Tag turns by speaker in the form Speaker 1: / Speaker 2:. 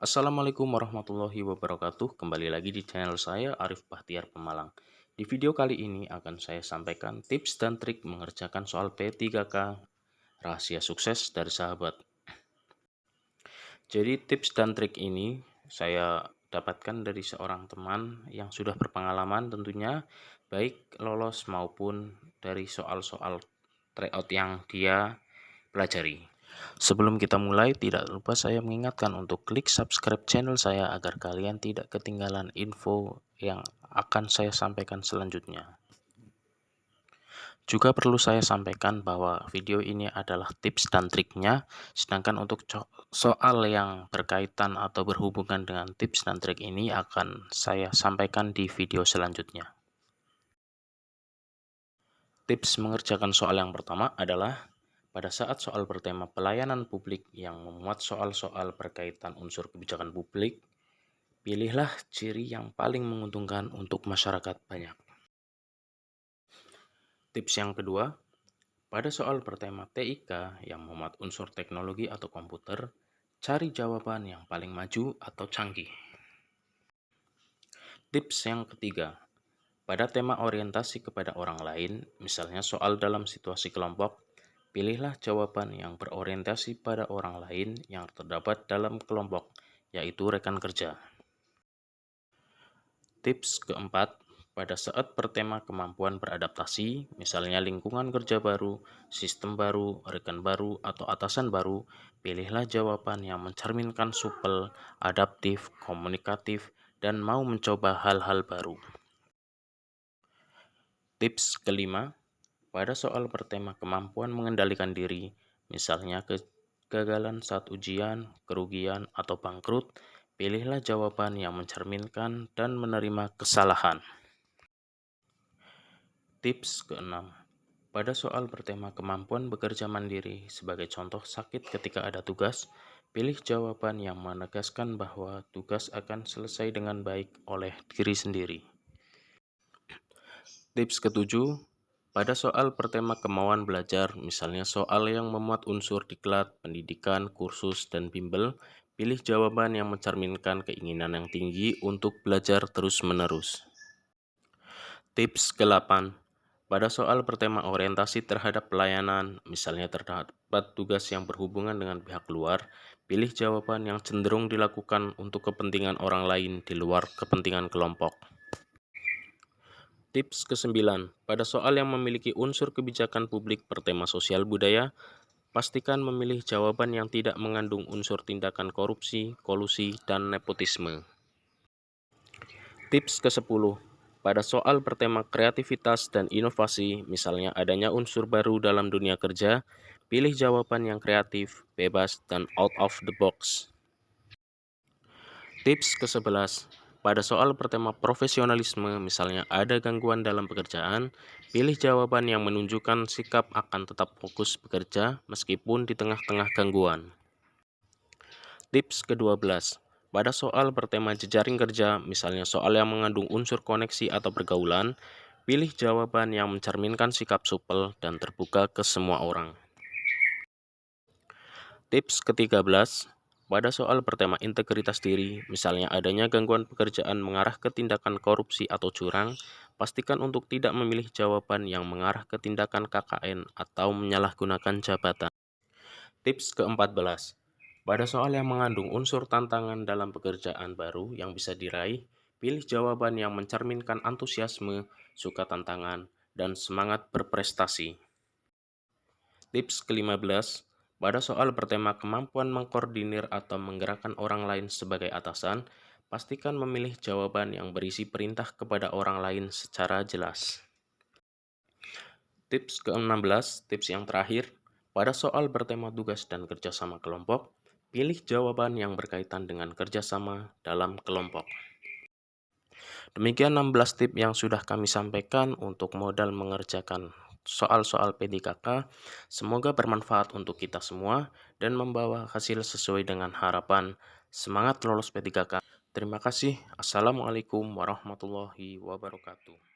Speaker 1: Assalamualaikum warahmatullahi wabarakatuh. Kembali lagi di channel saya Arif Bahtiar Pemalang. Di video kali ini akan saya sampaikan tips dan trik mengerjakan soal P3K rahasia sukses dari sahabat. Jadi tips dan trik ini saya dapatkan dari seorang teman yang sudah berpengalaman tentunya, baik lolos maupun dari soal-soal tryout yang dia pelajari. Sebelum kita mulai, tidak lupa saya mengingatkan untuk klik subscribe channel saya agar kalian tidak ketinggalan info yang akan saya sampaikan selanjutnya. Juga perlu saya sampaikan bahwa video ini adalah tips dan triknya, sedangkan untuk soal yang berkaitan atau berhubungan dengan tips dan trik ini akan saya sampaikan di video selanjutnya. Tips mengerjakan soal yang pertama adalah pada saat soal bertema pelayanan publik yang memuat soal-soal berkaitan unsur kebijakan publik, pilihlah ciri yang paling menguntungkan untuk masyarakat banyak. Tips yang kedua, pada soal bertema TIK yang memuat unsur teknologi atau komputer, cari jawaban yang paling maju atau canggih. Tips yang ketiga, pada tema orientasi kepada orang lain, misalnya soal dalam situasi kelompok, pilihlah jawaban yang berorientasi pada orang lain yang terdapat dalam kelompok, yaitu rekan kerja. Tips keempat, pada saat bertema kemampuan beradaptasi, misalnya lingkungan kerja baru, sistem baru, rekan baru, atau atasan baru, pilihlah jawaban yang mencerminkan supel, adaptif, komunikatif, dan mau mencoba hal-hal baru. Tips kelima, pada soal bertema kemampuan mengendalikan diri, misalnya kegagalan saat ujian, kerugian, atau bangkrut, pilihlah jawaban yang mencerminkan dan menerima kesalahan. Tips keenam, pada soal bertema kemampuan bekerja mandiri, sebagai contoh sakit ketika ada tugas, pilih jawaban yang menegaskan bahwa tugas akan selesai dengan baik oleh diri sendiri. Tips ketujuh, pada soal bertema kemauan belajar, misalnya soal yang memuat unsur diklat, pendidikan, kursus, dan bimbel, pilih jawaban yang mencerminkan keinginan yang tinggi untuk belajar terus-menerus. Tips ke-8, pada soal bertema orientasi terhadap pelayanan, misalnya terdapat tugas yang berhubungan dengan pihak luar, pilih jawaban yang cenderung dilakukan untuk kepentingan orang lain di luar kepentingan kelompok. Tips ke-9, pada soal yang memiliki unsur kebijakan publik bertema sosial budaya, pastikan memilih jawaban yang tidak mengandung unsur tindakan korupsi, kolusi, dan nepotisme. Tips ke-10, pada soal bertema kreativitas dan inovasi, misalnya adanya unsur baru dalam dunia kerja, pilih jawaban yang kreatif, bebas, dan out of the box. Tips ke-11, pada soal bertema profesionalisme, misalnya ada gangguan dalam pekerjaan, pilih jawaban yang menunjukkan sikap akan tetap fokus bekerja meskipun di tengah-tengah gangguan. Tips ke-12, pada soal bertema jejaring kerja, misalnya soal yang mengandung unsur koneksi atau pergaulan, pilih jawaban yang mencerminkan sikap supel dan terbuka ke semua orang. Tips ke-13, pada soal bertema integritas diri, misalnya adanya gangguan pekerjaan mengarah ke tindakan korupsi atau curang, pastikan untuk tidak memilih jawaban yang mengarah ke tindakan KKN atau menyalahgunakan jabatan. Tips ke-14, pada soal yang mengandung unsur tantangan dalam pekerjaan baru yang bisa diraih, pilih jawaban yang mencerminkan antusiasme, suka tantangan, dan semangat berprestasi. Tips ke-15, pada soal bertema kemampuan mengkoordinir atau menggerakkan orang lain sebagai atasan, pastikan memilih jawaban yang berisi perintah kepada orang lain secara jelas. Tips ke-16, tips yang terakhir, pada soal bertema tugas dan kerjasama kelompok, pilih jawaban yang berkaitan dengan kerjasama dalam kelompok. Demikian 16 tips yang sudah kami sampaikan untuk modal mengerjakan soal-soal P3K. Semoga bermanfaat untuk kita semua dan membawa hasil sesuai dengan harapan. Semangat lolos P3K. Terima kasih. Assalamualaikum warahmatullahi wabarakatuh.